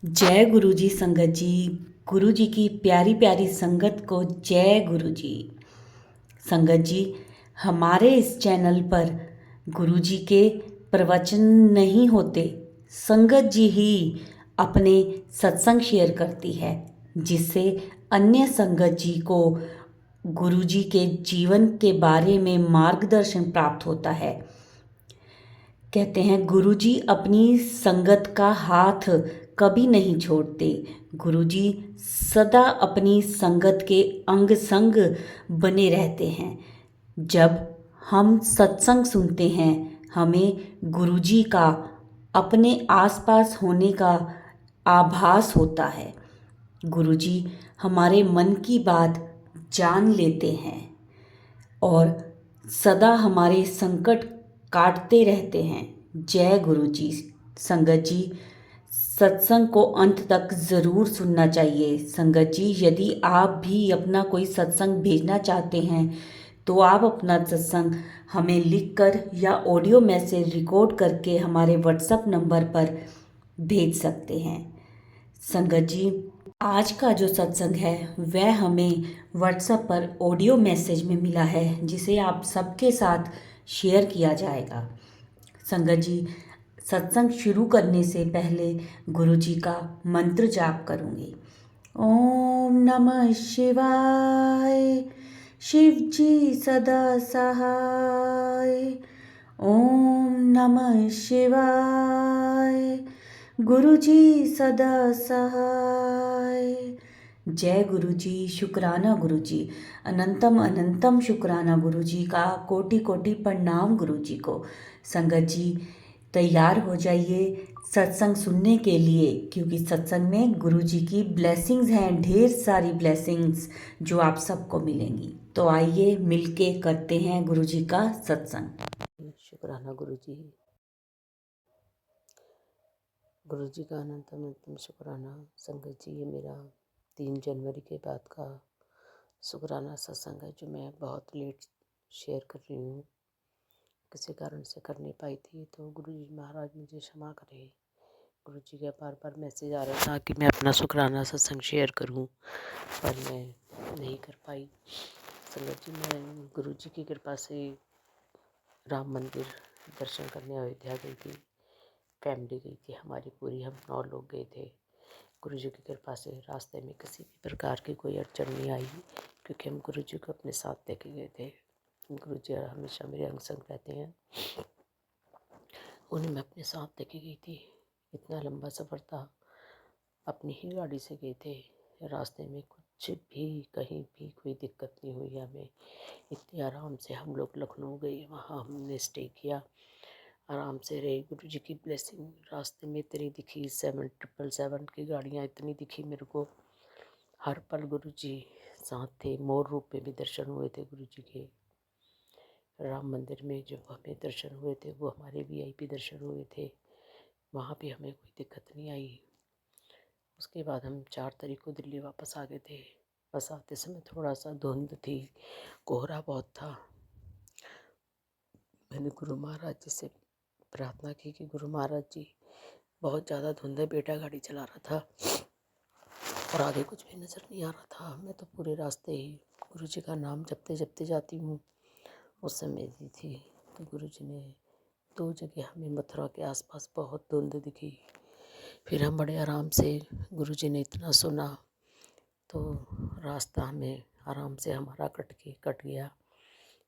जय गुरु जी संगत जी। गुरु जी की प्यारी प्यारी संगत को जय गुरु जी। संगत जी, हमारे इस चैनल पर गुरु जी के प्रवचन नहीं होते, संगत जी ही अपने सत्संग शेयर करती है, जिससे अन्य संगत जी को गुरु जी के जीवन के बारे में मार्गदर्शन प्राप्त होता है। कहते हैं गुरुजी अपनी संगत का हाथ कभी नहीं छोड़ते। गुरुजी सदा अपनी संगत के अंग संग बने रहते हैं। जब हम सत्संग सुनते हैं, हमें गुरुजी का अपने आसपास होने का आभास होता है। गुरुजी हमारे मन की बात जान लेते हैं और सदा हमारे संकट काटते रहते हैं। जय गुरु जी। संगत जी, सत्संग को अंत तक ज़रूर सुनना चाहिए। संगत जी, यदि आप भी अपना कोई सत्संग भेजना चाहते हैं तो आप अपना सत्संग हमें लिखकर या ऑडियो मैसेज रिकॉर्ड करके हमारे व्हाट्सएप नंबर पर भेज सकते हैं। संगत जी, आज का जो सत्संग है वह हमें व्हाट्सएप पर ऑडियो मैसेज में मिला है, जिसे आप सबके साथ शेयर किया जाएगा। संगत जी, सत्संग शुरू करने से पहले गुरु जी का मंत्र जाप करूँगी। ओम नमः शिवाय। शिव जी सदा सहाय। ओम नमः शिवाय। गुरु जी सदा सहाय। जय गुरु जी। शुक्राना गुरु जी। अनंतम अनंतम शुक्राना गुरु जी का। कोटि कोटि प्रणाम गुरु जी को। संगत जी, तैयार हो जाइए सत्संग सुनने के लिए, क्योंकि सत्संग में गुरु जी की ब्लेसिंग्स हैं, ढेर सारी ब्लेसिंग्स जो आप सबको मिलेंगी। तो आइए मिलके करते हैं गुरु जी का सत्संग। शुक्राना गुरु जी। गुरु जी का अनंतम अनंतम शुक्राना। संगत जी, ये मेरा 3 जनवरी के बाद का शुक्राना सत्संग है, जो मैं बहुत लेट शेयर कर रही हूँ। किसी कारण से कर नहीं पाई थी, तो गुरु जी महाराज मुझे क्षमा करें। गुरु जी का बार बार मैसेज आ रहा था कि मैं अपना शुक्राना सत्संग शेयर करूँ, पर मैं नहीं कर पाई। संगत जी, मैं गुरु जी की कृपा से राम मंदिर दर्शन करने अयोध्या गई थी। फैमिली गई थी हमारी पूरी, हम 9 लोग गए थे। गुरु जी की कृपा से रास्ते में किसी भी प्रकार की कोई अड़चन नहीं आई, क्योंकि हम गुरु जी को अपने साथ लेके गए थे। गुरु जी हमेशा मेरे अंग संग रहते हैं, उन्हें मैं अपने साथ लेके गई थी। इतना लंबा सफ़र था, अपनी ही गाड़ी से गए थे। रास्ते में कुछ भी कहीं भी कोई दिक्कत नहीं हुई हमें। इतने आराम से हम लोग लखनऊ गए, वहाँ हमने स्टे किया, आराम से रहे। गुरु जी की ब्लेसिंग रास्ते में इतनी दिखी, 7777 की गाड़ियाँ इतनी दिखी मेरे को। हर पल गुरु जी साथ थे। मोर रूप में भी दर्शन हुए थे गुरु जी के। राम मंदिर में जो हमें दर्शन हुए थे वो हमारे वीआईपी दर्शन हुए थे, वहाँ भी हमें कोई दिक्कत नहीं आई। उसके बाद हम 4 तारीख को दिल्ली वापस आ गए थे। बस आते समय थोड़ा सा धुंध थी, कोहरा बहुत था। मैंने गुरु महाराज जी से प्रार्थना की कि गुरु महाराज जी, बहुत ज़्यादा धुंध है, बेटा गाड़ी चला रहा था और आगे कुछ भी नज़र नहीं आ रहा था। मैं तो पूरे रास्ते ही गुरु जी का नाम जपते जपते जाती हूँ। उस समय दी थी तो गुरु जी ने 2 जगह हमें मथुरा के आसपास बहुत धुंध दिखी। फिर हम बड़े आराम से, गुरु जी ने इतना सुना तो रास्ता हमें आराम से हमारा कट गया।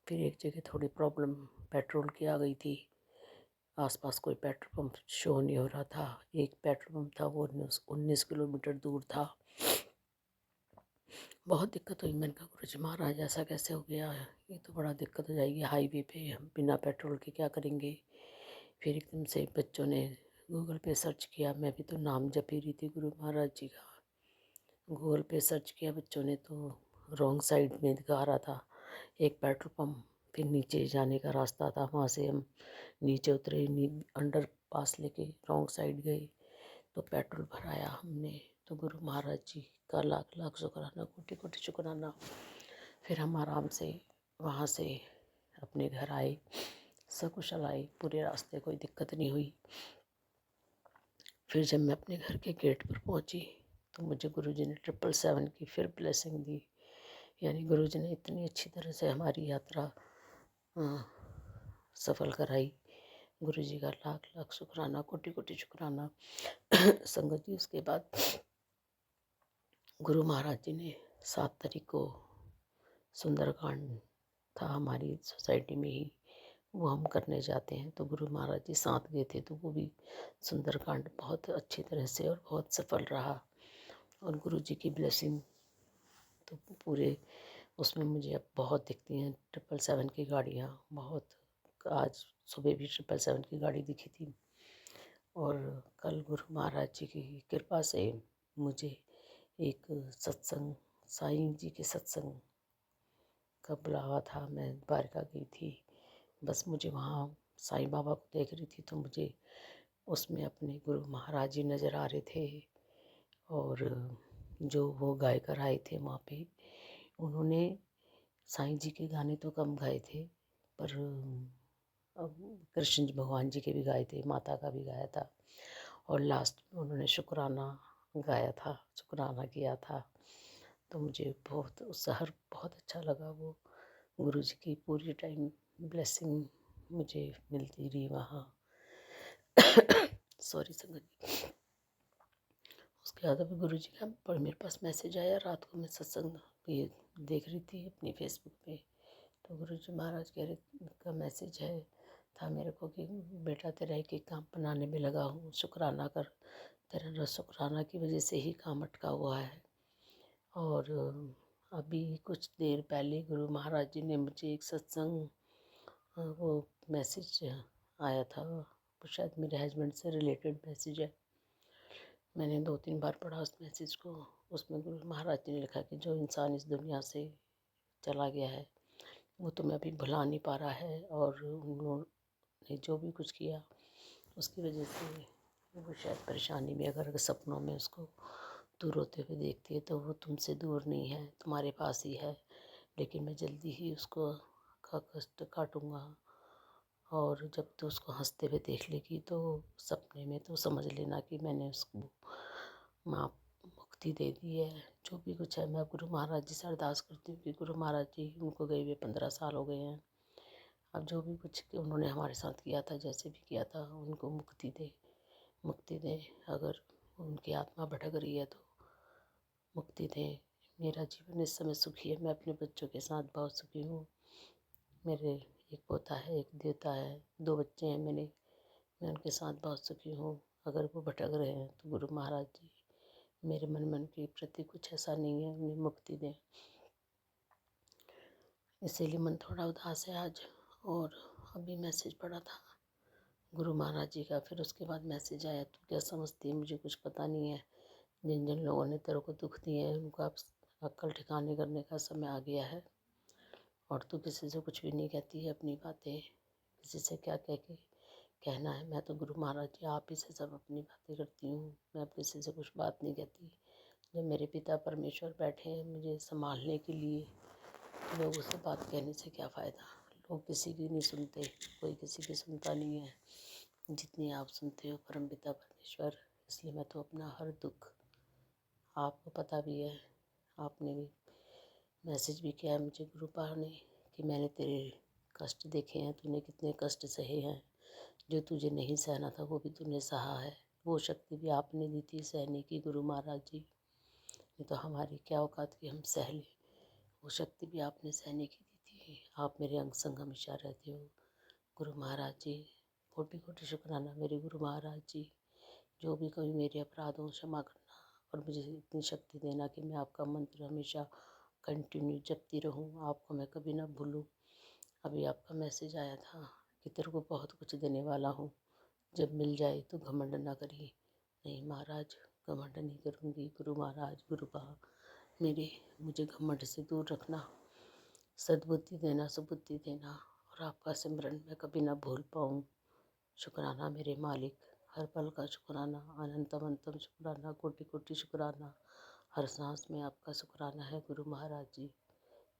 फिर एक जगह थोड़ी प्रॉब्लम पेट्रोल की आ गई थी। आसपास कोई पेट्रोल पंप शो नहीं हो रहा था। एक पेट्रोल पंप था, वो 19 किलोमीटर दूर था। बहुत दिक्कत हुई। मैंने कहा गुरु जी महाराज, ऐसा कैसे हो गया, ये तो बड़ा दिक्कत हो जाएगी, हाईवे पे हम बिना पेट्रोल के क्या करेंगे। फिर एकदम से बच्चों ने गूगल पे सर्च किया, मैं भी तो नाम जप ही रही थी गुरु महाराज जी का। गूगल पे सर्च किया बच्चों ने, तो रॉन्ग साइड में दिखा रहा था एक पेट्रोल पंप। फिर नीचे जाने का रास्ता था, वहाँ से हम नीचे उतरे, अंडर पास लेके रॉन्ग साइड गए तो पेट्रोल भराया हमने। तो गुरु महाराज जी का लाख लाख शुक्राना, कोटि कोटि शुक्राना। फिर हम आराम से वहाँ से अपने घर आए, सकुशल आए, पूरे रास्ते कोई दिक्कत नहीं हुई। फिर जब मैं अपने घर के गेट पर पहुंची तो मुझे गुरुजी ने 777 की फिर ब्लेसिंग दी। यानी गुरुजी ने इतनी अच्छी तरह से हमारी यात्रा अ, सफल कराई। गुरुजी का लाख लाख शुक्राना, कोटि कोटि शुक्राना। संगत जी, उसके बाद गुरु महाराज जी ने 7 तारीख को सुंदरकांड था हमारी सोसाइटी में ही, वो हम करने जाते हैं। तो गुरु महाराज जी साथ गए थे, तो वो भी सुंदरकांड बहुत अच्छी तरह से और बहुत सफल रहा। और गुरु जी की ब्लेसिंग तो पूरे उसमें मुझे अब बहुत दिखती हैं। 777 की गाड़ियाँ बहुत, आज सुबह भी 777 की गाड़ी दिखी थी। और कल गुरु महाराज जी की कृपा से मुझे एक सत्संग, साईं जी के सत्संग का बुलावा था। मैं द्वारका गई थी, बस मुझे वहाँ साईं बाबा को देख रही थी, तो मुझे उसमें अपने गुरु महाराज जी नज़र आ रहे थे। और जो वो गायकर आए थे वहाँ पे, उन्होंने साईं जी के गाने तो कम गाए थे, पर कृष्ण जी भगवान जी के भी गाए थे, माता का भी गाया था। और लास्ट में उन्होंने शुक्राना गाया था, शुक्राना किया था। तो मुझे बहुत उससे हर बहुत अच्छा लगा। वो गुरु जी की पूरी टाइम ब्लेसिंग मुझे मिलती रही वहाँ। सॉरी संगत जी। उसके बाद अभी गुरु जी का पर मेरे पास मैसेज आया रात को, मैं सत्संग ये देख रही थी अपनी फेसबुक पे, तो गुरु जी महाराज कह रहे का मैसेज है था मेरे को कि बेटा तेरा एक एक काम बनाने में लगा हूँ, शुक्राना कर, तेरा शुक्राना की वजह से ही काम अटका हुआ है। और अभी कुछ देर पहले गुरु महाराज जी ने मुझे एक सत्संग वो मैसेज आया था, वो शायद मेरे हस्बैंड से रिलेटेड मैसेज है। मैंने 2-3 बार पढ़ा उस मैसेज को। उसमें गुरु महाराज जी ने लिखा कि जो इंसान इस दुनिया से चला गया है वो तुम्हें अभी भुला नहीं पा रहा है, और उन्होंने जो भी कुछ किया उसकी वजह से वो शायद परेशानी में, अगर सपनों में उसको दूर होते हुए देखती है तो वो तुमसे दूर नहीं है, तुम्हारे पास ही है। लेकिन मैं जल्दी ही उसको का कष्ट काटूँगा, और जब तो उसको हंसते हुए देख लेगी तो सपने में तो समझ लेना कि मैंने उसको माँ मुक्ति दे दी है। जो भी कुछ है, मैं गुरु महाराज जी से अरदास करती हूँ कि गुरु महाराज जी, उनको गए हुए 15 साल हो गए हैं। अब जो भी कुछ उन्होंने हमारे साथ किया था, जैसे भी किया था, उनको मुक्ति दे, मुक्ति दें। अगर उनकी आत्मा भटक रही है तो मुक्ति दें। मेरा जीवन इस समय सुखी है, मैं अपने बच्चों के साथ बहुत सुखी हूँ। मेरे एक पोता है, एक देवता है, 2 बच्चे हैं मेरे, मैं उनके साथ बहुत सुखी हूँ। अगर वो भटक रहे हैं तो गुरु महाराज जी मेरे मन के प्रति कुछ ऐसा नहीं है, उन्हें मुक्ति दें। इसीलिए मन थोड़ा उदास है आज। और अभी मैसेज पढ़ा था गुरु महाराज जी का, फिर उसके बाद मैसेज आया, तू क्या समझती है, मुझे कुछ पता नहीं है। जिन जिन लोगों ने तेरे को दुख दिए हैं उनको अब अक्ल ठिकाने करने का समय आ गया है, और तू किसी से कुछ भी नहीं कहती है अपनी बातें, किसी से क्या कह के कहना है। मैं तो गुरु महाराज जी आप ही से सब अपनी बातें करती हूँ, मैं अब किसी से कुछ बात नहीं कहती। जब मेरे पिता परमेश्वर बैठे हैं मुझे संभालने के लिए, लोगों से बात कहने से क्या फ़ायदा। लोग किसी की नहीं सुनते, कोई किसी की सुनता नहीं है जितनी आप सुनते हो परम पिता परमेश्वर। इसलिए मैं तो अपना हर दुख, आपको पता भी है, आपने भी मैसेज भी किया है मुझे गुरु पाल ने कि मैंने तेरे कष्ट देखे हैं, तूने कितने कष्ट सहे हैं, जो तुझे नहीं सहना था वो भी तूने सहा है। वो शक्ति भी आपने दी थी सहने की गुरु महाराज जी, नहीं तो हमारी क्या औकात की हम सह लें। वो शक्ति भी आपने सहने की दी थी। आप मेरे अंग संग हमेशा रहते हो गुरु महाराज जी। कोटि कोटि शुक्राना मेरे गुरु महाराज जी। जो भी कभी मेरे अपराध हो क्षमा करना, और मुझे इतनी शक्ति देना कि मैं आपका मंत्र हमेशा कंटिन्यू जपती रहूं, आपको मैं कभी ना भूलूं। अभी आपका मैसेज आया था कि तेरे को बहुत कुछ देने वाला हूँ, जब मिल जाए तो घमंड ना करी। नहीं महाराज, घमंड नहीं करूँगी। गुरु महाराज, गुरु बा मेरे, मुझे घमंड से दूर रखना, सद्बुद्धि देना, सुबुद्धि देना, और आपका सिमरन मैं कभी ना भूल पाऊँ। शुक्राना मेरे मालिक, हर पल का शुक्राना, अनंतम अनंतम शुक्राना, कोटि कोटि शुक्राना, हर सांस में आपका शुक्राना है गुरु महाराज जी।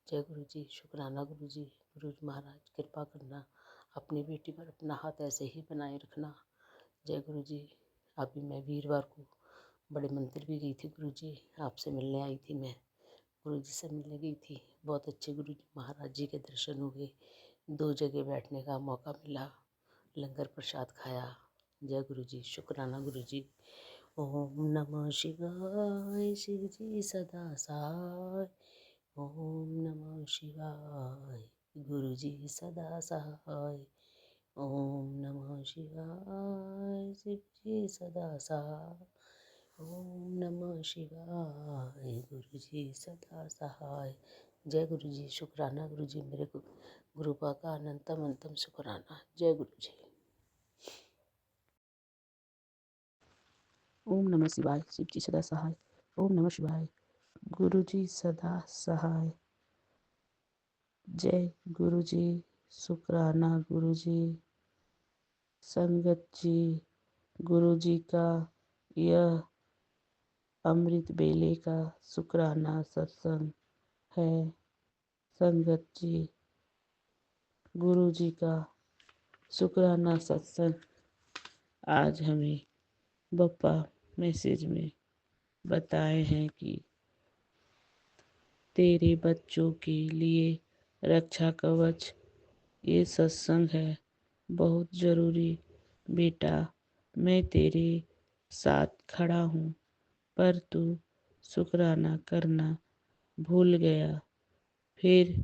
जय गुरु जी, शुक्राना गुरु जी। गुरु जी महाराज कृपा करना, अपनी बेटी पर अपना हाथ ऐसे ही बनाए रखना। जय गुरु जी। अभी मैं वीरवार को बड़े मंदिर भी गई थी गुरुजी, आपसे मिलने आई थी मैं। गुरुजी से मिलने गई थी, बहुत अच्छे गुरुजी महाराज जी के दर्शन हुए। 2 जगह बैठने का मौका मिला, लंगर प्रसाद खाया। जय गुरुजी, शुक्राना गुरुजी। ओम नमः शिवाय, शिव जी सदा सहाय। ओम नमः शिवाय, गुरु जी सदा सहाय। ओम नमः शिवाय, शिव जी सदा सहाय। ओम नमः शिवाय, गुरु जी सदा सहाय। जय गुरु जी, शुक्राना गुरु जी, मेरे गुरु का अनंतम अंतम शुक्राना। जय गुरु जी। ओम नमः शिवाय, शिव जी सदा सहाय। ओम नमः शिवाय, गुरु जी सदा सहाय। जय गुरु जी, शुक्राना गुरु जी, संगत जी। गुरु जी का यह अमृत बेले का शुक्राना सत्संग है। संगत जी, गुरु जी का शुक्राना सत्संग आज हमें बप्पा मैसेज में बताए हैं कि तेरे बच्चों के लिए रक्षा कवच ये सत्संग है, बहुत ज़रूरी। बेटा, मैं तेरे साथ खड़ा हूँ, पर तू शुक्राना करना भूल गया। फिर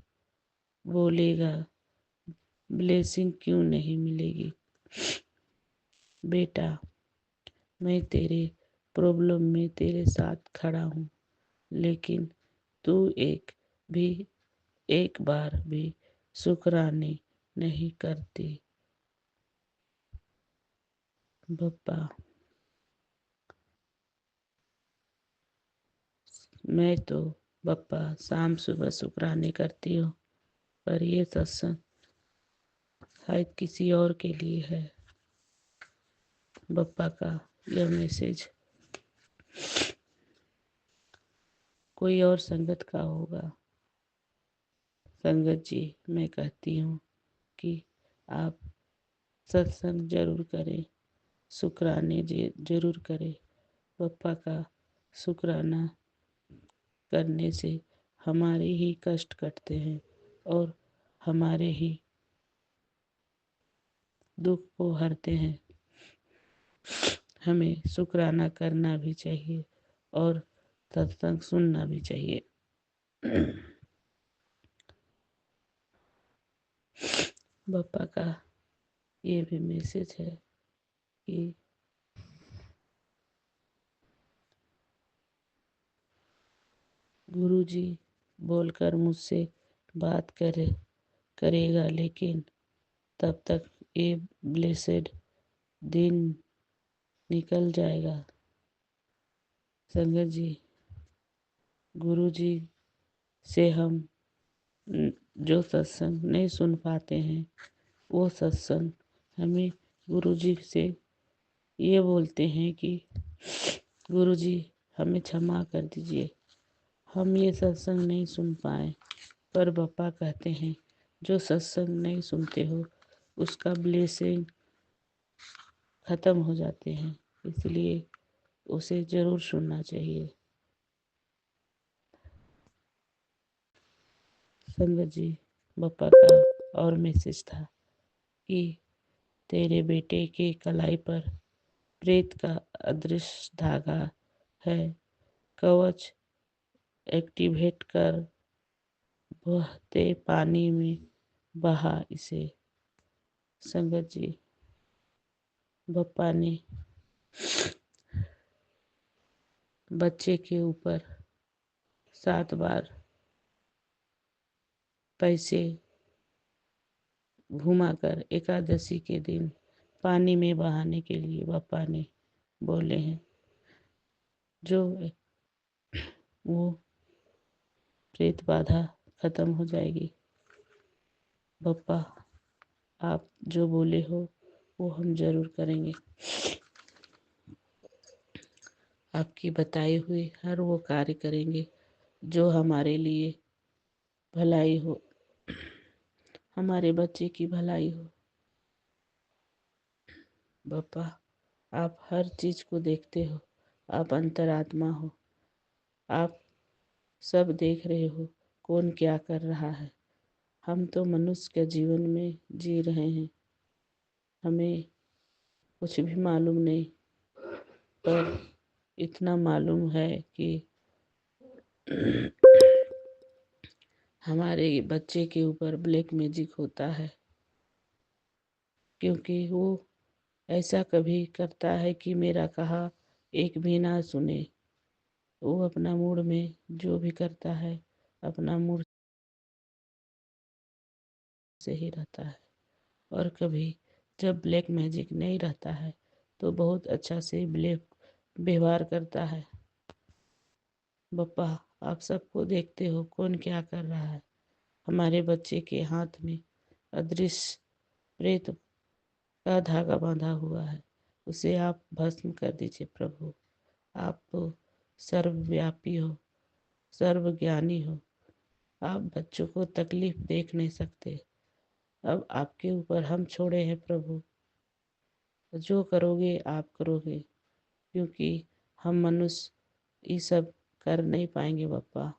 बोलेगा ब्लेसिंग क्यों नहीं मिलेगी। बेटा, मैं तेरे प्रॉब्लम में तेरे साथ खड़ा हूँ, लेकिन तू एक बार भी शुक्राने नहीं करती। बप्पा, मैं तो बप्पा शाम सुबह शुक्राने करती हूँ, पर ये सत्संग शायद किसी और के लिए है। बप्पा का यह मैसेज कोई और संगत का होगा। संगत जी, मैं कहती हूँ कि आप सत्संग जरूर करें, शुक्राने जरूर करें। बप्पा का शुक्राना करने से हमारे ही कष्ट कटते हैं और हमारे ही दुख को हरते हैं। हमें शुक्राना करना भी चाहिए और सत्संग सुनना भी चाहिए। बप्पा का ये भी मैसेज है कि गुरुजी बोलकर मुझसे बात करेगा, लेकिन तब तक ये ब्लेसेड दिन निकल जाएगा। संगत जी, गुरुजी से हम जो सत्संग नहीं सुन पाते हैं, वो सत्संग हमें गुरुजी से ये बोलते हैं कि गुरुजी हमें क्षमा कर दीजिए, हम ये सत्संग नहीं सुन पाए। पर बप्पा कहते हैं जो सत्संग नहीं सुनते हो उसका ब्लेसिंग ख़त्म हो जाते हैं, इसलिए उसे ज़रूर सुनना चाहिए। संगत जी, बप्पा का और मैसेज था कि तेरे बेटे के कलाई पर प्रेत का अदृश्य धागा है, कवच एक्टिवेट कर बहते पानी में बहा इसे। संगत जी, बप्पा ने बच्चे के ऊपर 7 बार पैसे घुमाकर एकादशी के दिन पानी में बहाने के लिए बप्पा ने बोले हैं, जो वो प्रेत बाधा खत्म हो जाएगी। बप्पा, आप जो बोले हो वो हम जरूर करेंगे। आपकी बताई हुई हर वो कार्य करेंगे जो हमारे लिए भलाई हो, हमारे बच्चे की भलाई हो। बप्पा, आप हर चीज़ को देखते हो, आप अंतरात्मा हो, आप सब देख रहे हो कौन क्या कर रहा है। हम तो मनुष्य के जीवन में जी रहे हैं, हमें कुछ भी मालूम नहीं, पर इतना मालूम है कि हमारे बच्चे के ऊपर ब्लैक मैजिक होता है, क्योंकि वो ऐसा कभी करता है कि मेरा कहा एक भी ना सुने। वो अपना मूड में जो भी करता है, अपना मूड से ही रहता है। और कभी जब ब्लैक मैजिक नहीं रहता है तो बहुत अच्छा से ब्लैक व्यवहार करता है। बप्पा, आप सबको देखते हो कौन क्या कर रहा है। हमारे बच्चे के हाथ में अदृश्य प्रेत का धागा बांधा हुआ है, उसे आप भस्म कर दीजिए प्रभु। आप तो सर्वव्यापी हो, सर्वज्ञानी हो, आप बच्चों को तकलीफ देख नहीं सकते। अब आपके ऊपर हम छोड़े हैं प्रभु, जो करोगे आप करोगे, क्योंकि हम मनुष्य ये सब कर नहीं पाएंगे बप्पा,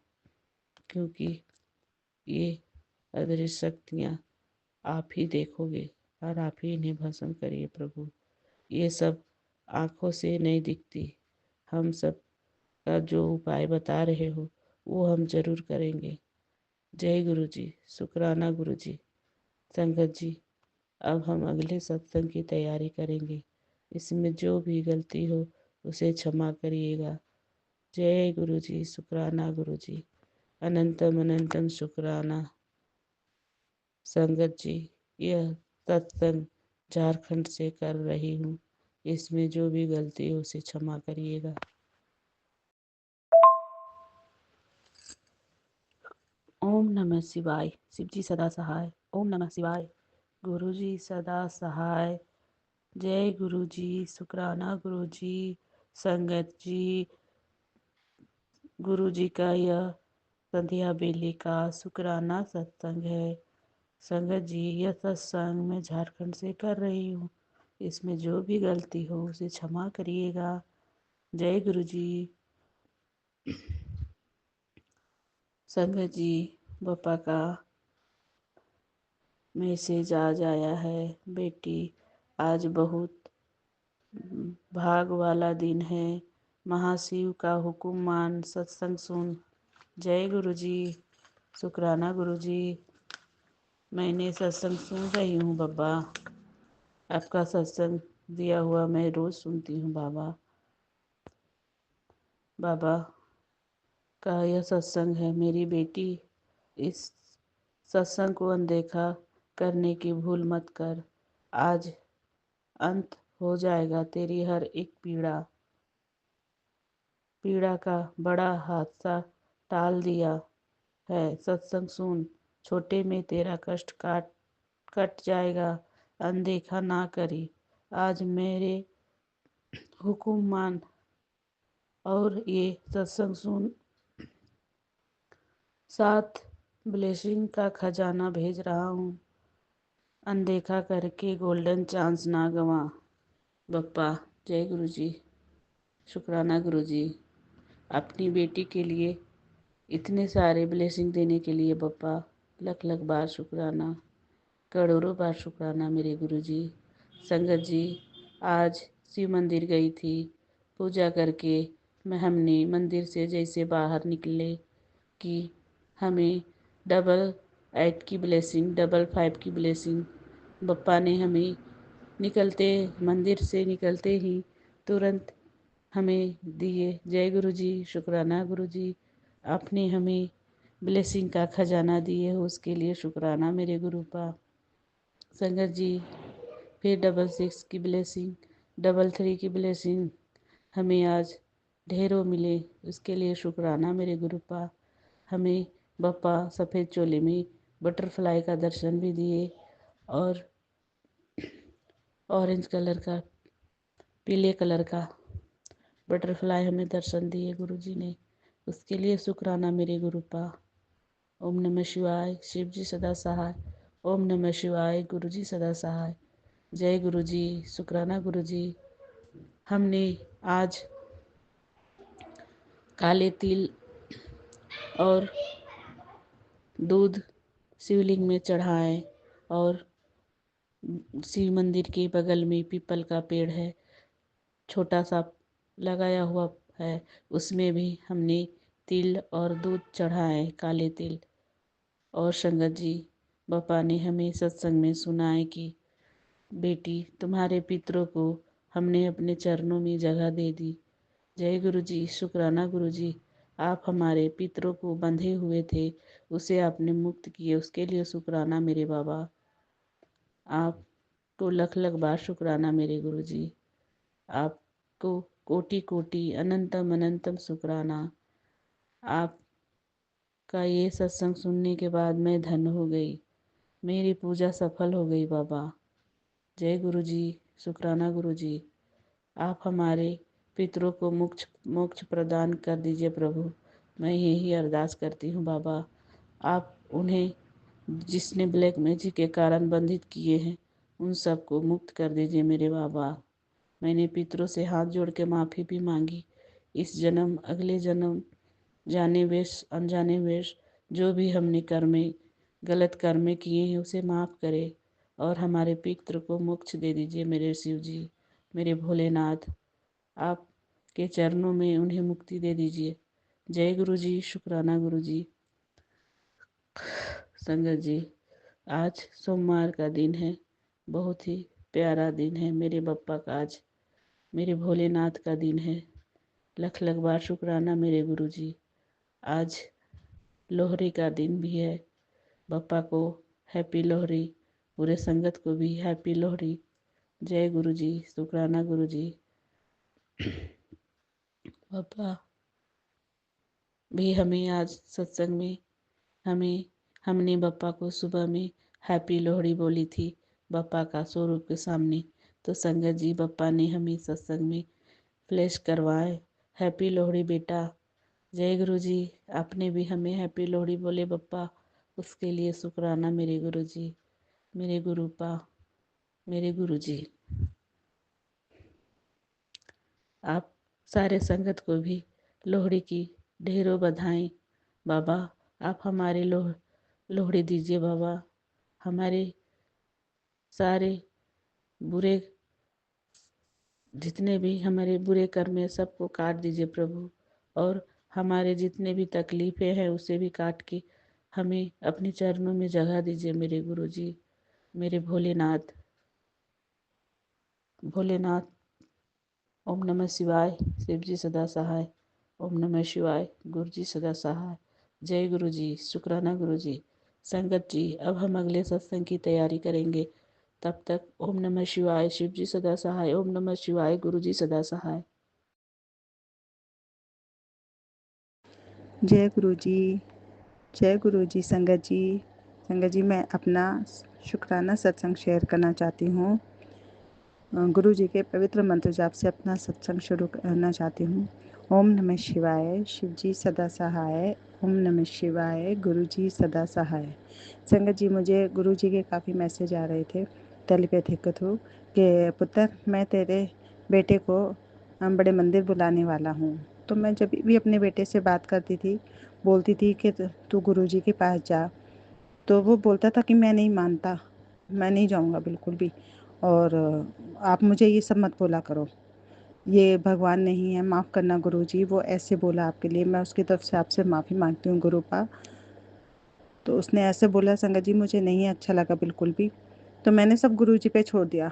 क्योंकि ये अदृश्य शक्तियाँ आप ही देखोगे और आप ही इन्हें भस्म करिए प्रभु। ये सब आँखों से नहीं दिखती, हम सब का जो उपाय बता रहे हो वो हम जरूर करेंगे। जय गुरु जी, शुक्राना गुरु जी। संगत जी, अब हम अगले सत्संग की तैयारी करेंगे, इसमें जो भी गलती हो उसे क्षमा करिएगा। जय गुरु जी, शुक्राना गुरु जी, अनंतम अनंतम शुक्राना। संगत जी, यह सत्संग झारखंड से कर रही हूँ, इसमें जो भी गलती हो उसे क्षमा करिएगा। ओम नमः शिवाय। शिव जी सदा सहाय। ओम नमः शिवाय। गुरु जी सदा सहाय। जय गुरु जी, शुक्राना गुरु जी। संगत जी, गुरु जी का यह संध्या बेले का शुक्राना सत्संग है। संगत जी, यह सत्संग मैं झारखंड से कर रही हूँ, इसमें जो भी गलती हो उसे क्षमा करिएगा। जय गुरु जी। संगत जी, पापा का मैसेज आज आया है, बेटी आज बहुत भाग वाला दिन है, महाशिव का हुक्म मान सत्संग सुन। जय गुरु जी, शुक्राना गुरु जी। मैंने सत्संग सुन रही हूँ बाबा, आपका सत्संग दिया हुआ मैं रोज़ सुनती हूँ बाबा। बाबा का यह सत्संग है, मेरी बेटी इस सत्संग को अनदेखा करने की भूल मत कर। आज अंत हो जाएगा तेरी हर एक पीड़ा। पीड़ा का बड़ा हादसा टाल दिया है, सत्संग सुन, छोटे में तेरा कष्ट कट जाएगा। अनदेखा ना करी, आज मेरे हुक्म मान और ये सत्संग सुन। 7 ब्लेसिंग का खजाना भेज रहा हूँ, अनदेखा करके गोल्डन चांस ना गवा। बप्पा, जय गुरु जी, शुक्राना गुरु जी। अपनी बेटी के लिए इतने सारे ब्लेसिंग देने के लिए बप्पा लख लख बार शुक्राना, करोड़ों बार शुक्राना मेरे गुरु जी। संगत जी, आज शिव मंदिर गई थी, पूजा करके हमने मंदिर से जैसे बाहर निकले कि हमें डबल 8 की ब्लेसिंग, डबल 5 की ब्लेसिंग बप्पा ने हमें निकलते मंदिर से निकलते ही तुरंत हमें दिए। जय गुरु जी, शुक्राना गुरु जी। आपने हमें ब्लेसिंग का खजाना दिए हो उसके लिए शुक्राना मेरे गुरु पा। संगत जी, फिर डबल 6 की ब्लेसिंग, डबल 3 की ब्लेसिंग हमें आज ढेरों मिले, उसके लिए शुक्राना मेरे गुरु पा। हमें बप्पा सफ़ेद चोले में बटरफ्लाई का दर्शन भी दिए और ऑरेंज कलर का, पीले कलर का बटरफ्लाई हमें दर्शन दिए गुरु जी ने, उसके लिए शुक्राना मेरे गुरु पा। ओम नमः शिवाय। शिव जी सदा सहाय। ओम नमः शिवाय। गुरु जी सदा सहाय। जय गुरु जी, शुक्राना गुरु जी। हमने आज काले तिल और दूध शिवलिंग में चढ़ाएं और शिव मंदिर के बगल में पीपल का पेड़ है, छोटा सा लगाया हुआ है, उसमें भी हमने तिल और दूध चढ़ाए, काले तिल। और संगत जी, बापा ने हमें सत्संग में सुनाए कि बेटी, तुम्हारे पितरों को हमने अपने चरणों में जगह दे दी। जय गुरु जी, शुक्राना गुरु जी। आप हमारे पितरों को बंधे हुए थे, उसे आपने मुक्त किए, उसके लिए शुक्राना मेरे बाबा। आपको लख लख बार शुक्राना मेरे गुरु जी। आपको कोटि कोटि अनंतम अनंतम शुक्राना। आपका ये सत्संग सुनने के बाद मैं धन्य हो गई, मेरी पूजा सफल हो गई बाबा। जय गुरु जी, शुक्राना गुरु जी। आप हमारे पितरों को मोक्ष मोक्ष प्रदान कर दीजिए प्रभु, मैं यही अरदास करती हूँ बाबा। आप उन्हें जिसने ब्लैक मैजिक के कारण बंधित किए हैं, उन सबको मुक्त कर दीजिए मेरे बाबा। मैंने पितरों से हाथ जोड़ के माफ़ी भी मांगी। इस जन्म, अगले जन्म, जाने वेश अनजाने वेश, जो भी हमने कर्मे गलत कर्मे किए हैं उसे माफ़ करे और हमारे पितरों को मोक्ष दे दीजिए मेरे शिव जी, मेरे भोलेनाथ। आपके चरणों में उन्हें मुक्ति दे दीजिए। जय गुरु जी, शुक्राना गुरु जी। संगत जी, आज सोमवार का दिन है, बहुत ही प्यारा दिन है मेरे बप्पा का, आज मेरे भोलेनाथ का दिन है। लख लख बार शुक्राना मेरे गुरु जी। आज लोहरी का दिन भी है। बप्पा को हैप्पी लोहरी, पूरे संगत को भी हैप्पी लोहरी। जय गुरु जी, शुक्राना गुरु जी। बप्पा भी हमें आज सत्संग में हमने बप्पा को सुबह में हैप्पी लोहड़ी बोली थी, बप्पा का स्वरूप के सामने। तो संगत जी, बप्पा ने हमें सत्संग में फ्लैश करवाए, हैप्पी लोहड़ी बेटा। जय गुरु जी, आपने भी हमें हैप्पी लोहड़ी बोले बप्पा, उसके लिए शुक्राना मेरे गुरु जी, मेरे गुरुपा, मेरे गुरु जी। आप सारे संगत को भी लोहड़ी की ढेरों बधाई बाबा। आप हमारे लोहड़ी दीजिए बाबा, हमारे सारे बुरे, जितने भी हमारे बुरे कर्म है सबको काट दीजिए प्रभु, और हमारे जितने भी तकलीफ़ें हैं उसे भी काट के हमें अपने चरणों में जगह दीजिए मेरे गुरु जी, मेरे भोलेनाथ। भोलेनाथ, ओम नमः शिवाय, शिव जी सदा सहाय। ओम नमः शिवाय, गुरु जी सदा सहाय। जय गुरु जी, शुक्राना गुरु जी। संगत जी, अब हम अगले सत्संग की तैयारी करेंगे, तब तक ओम नमः शिवाय, शिव जी सदा सहाय। ओम नमः शिवाय, गुरु जी सदा सहाय। जय गुरु जी, जय गुरु जी। संगत जी, मैं अपना शुक्राना सत्संग शेयर करना चाहती हूँ। गुरु जी के पवित्र मंत्र जाप से अपना सत्संग शुरू करना चाहती हूँ। ओम नमः शिवाय, शिव जी सदा सहाय। ओम नमः शिवाय, गुरु जी सदा सहाय। संगत जी, मुझे गुरु जी के काफ़ी मैसेज आ रहे थे टेलीपैथी के थ्रू कि पुत्र, मैं तेरे बेटे को बड़े मंदिर बुलाने वाला हूँ। तो मैं जब भी अपने बेटे से बात करती थी, बोलती थी कि तू गुरु जी के पास जा, तो वो बोलता था कि मैं नहीं मानता, मैं नहीं जाऊँगा बिल्कुल भी, और आप मुझे ये सब मत बोला करो, ये भगवान नहीं है, माफ़ करना गुरुजी, वो ऐसे बोला आपके लिए, मैं उसकी तरफ से आपसे माफ़ी मांगती हूँ गुरुपा। तो उसने ऐसे बोला संगत जी, मुझे नहीं अच्छा लगा बिल्कुल भी, तो मैंने सब गुरुजी पे छोड़ दिया।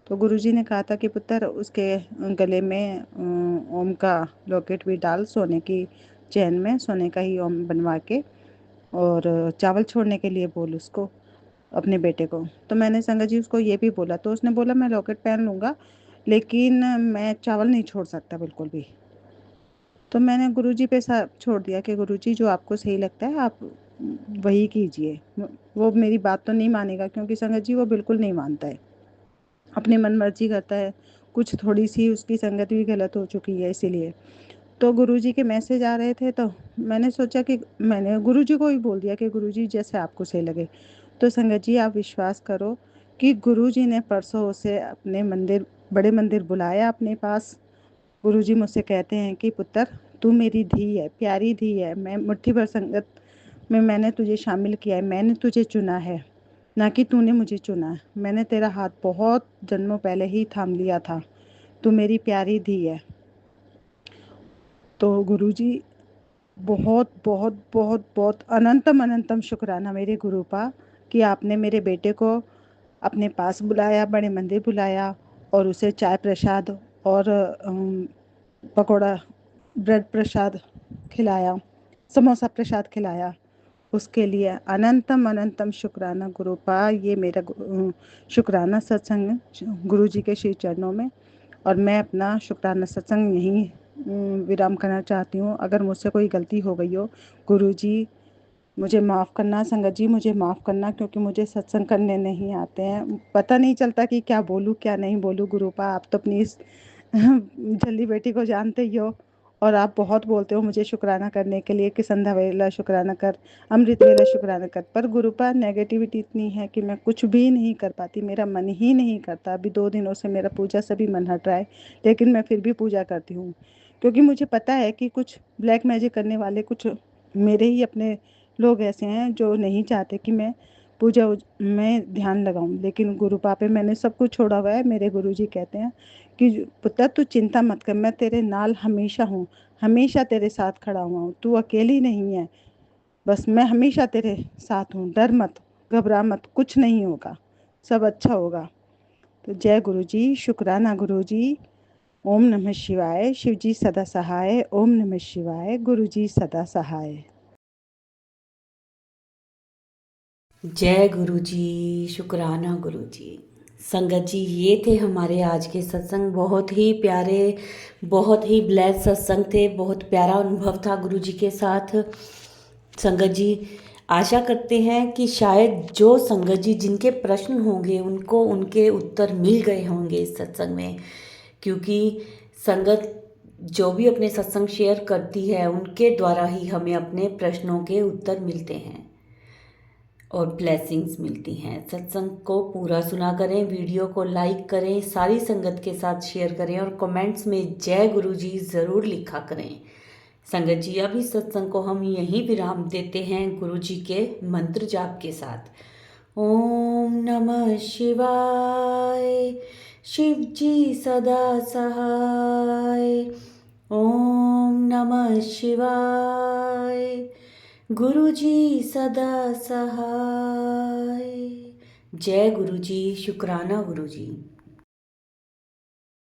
तो गुरुजी ने कहा था कि पुत्र, उसके गले में ओम का लॉकेट भी डाल, सोने की चैन में सोने का ही ओम बनवा के, और चावल छोड़ने के लिए बोल उसको, अपने बेटे को। तो मैंने संगत जी उसको ये भी बोला, तो उसने बोला मैं लॉकेट पहन लूँगा, लेकिन मैं चावल नहीं छोड़ सकता बिल्कुल भी। तो मैंने गुरुजी पे छोड़ दिया कि गुरुजी जो आपको सही लगता है आप वही कीजिए। वो मेरी बात तो नहीं मानेगा, क्योंकि संगत जी वो बिल्कुल नहीं मानता है, अपनी मन मर्जी करता है, कुछ थोड़ी सी उसकी संगत भी गलत हो चुकी है इसीलिए। तो गुरुजी के मैसेज आ रहे थे, तो मैंने सोचा कि मैंने गुरुजी को ही बोल दिया कि गुरुजी जैसे आपको सही लगे। तो संगत जी, आप विश्वास करो कि गुरुजी ने परसों उसे अपने मंदिर बड़े मंदिर बुलाया अपने पास। गुरुजी मुझसे कहते हैं कि पुत्र, तू मेरी धी है, प्यारी धी है, मैं मुट्ठी भर संगत में मैंने तुझे शामिल किया है, मैंने तुझे चुना है, ना कि तूने मुझे चुना है। मैंने तेरा हाथ बहुत जन्मों पहले ही थाम लिया था, तू मेरी प्यारी धी है। तो गुरुजी, बहुत बहुत बहुत बहुत अनंतम अनंतम शुक्राना मेरे गुरुपा कि आपने मेरे बेटे को अपने पास बुलाया, बड़े मंदिर बुलाया और उसे चाय प्रसाद और पकौड़ा ब्रेड प्रसाद खिलाया, समोसा प्रसाद खिलाया। उसके लिए अनंतम अनंतम शुक्राना गुरुपा। ये मेरा शुक्राना सत्संग गुरु जी के श्री चरणों में। और मैं अपना शुक्राना सत्संग यहीं विराम करना चाहती हूँ। अगर मुझसे कोई गलती हो गई हो, गुरु जी मुझे माफ़ करना, संगत जी मुझे माफ़ करना, क्योंकि मुझे सत्संग करने नहीं आते हैं। पता नहीं चलता कि क्या बोलूँ क्या नहीं बोलूँ। गुरुपा, आप तो अपनी इस जल्दी बेटी को जानते ही हो, और आप बहुत बोलते हो मुझे शुक्राना करने के लिए कि संध्या वेला शुक्राना कर, अमृत वेला शुक्राना कर। पर गुरुपा, नेगेटिविटी इतनी है कि मैं कुछ भी नहीं कर पाती, मेरा मन ही नहीं करता। अभी 2 दिनों से मेरा पूजा से भी मन हट रहा है, लेकिन मैं फिर भी पूजा करती हूँ, क्योंकि मुझे पता है कि कुछ ब्लैक मैजिक करने वाले, कुछ मेरे ही अपने लोग ऐसे हैं जो नहीं चाहते कि मैं पूजा में ध्यान लगाऊं। लेकिन गुरु पापे मैंने सब कुछ छोड़ा हुआ है। मेरे गुरुजी कहते हैं कि पुत्र, तू चिंता मत कर, मैं तेरे नाल हमेशा हूँ, हमेशा तेरे साथ खड़ा हुआ हूँ, तू अकेली नहीं है, बस मैं हमेशा तेरे साथ हूँ, डर मत, घबरा मत, कुछ नहीं होगा, सब अच्छा होगा। तो जय गुरु जी, शुक्राना गुरु जी। ओम नमः शिवाय। शिव जी सदा सहाय। ओम नमः शिवाय। गुरु जी सदा सहाय। जय गुरु जी, शुक्राना गुरु जी। संगत जी, ये थे हमारे आज के सत्संग। बहुत ही प्यारे, बहुत ही ब्लेस सत्संग थे। बहुत प्यारा अनुभव था गुरु जी के साथ। संगत जी, आशा करते हैं कि शायद जो संगत जी जिनके प्रश्न होंगे उनको उनके उत्तर मिल गए होंगे इस सत्संग में, क्योंकि संगत जो भी अपने सत्संग शेयर करती है उनके द्वारा ही हमें अपने प्रश्नों के उत्तर मिलते हैं और ब्लेसिंग्स मिलती हैं। सत्संग को पूरा सुना करें, वीडियो को लाइक करें, सारी संगत के साथ शेयर करें और कमेंट्स में जय गुरु जी ज़रूर लिखा करें। संगत जी, अभी सत्संग को हम यहीं विराम देते हैं गुरु जी के मंत्र जाप के साथ। ओम नमः शिवाय। शिव जी सदा सहाय। ओम नमः शिवाय। गुरु जी सदा सहाय। जय गुरु जी, शुक्राना गुरु जी।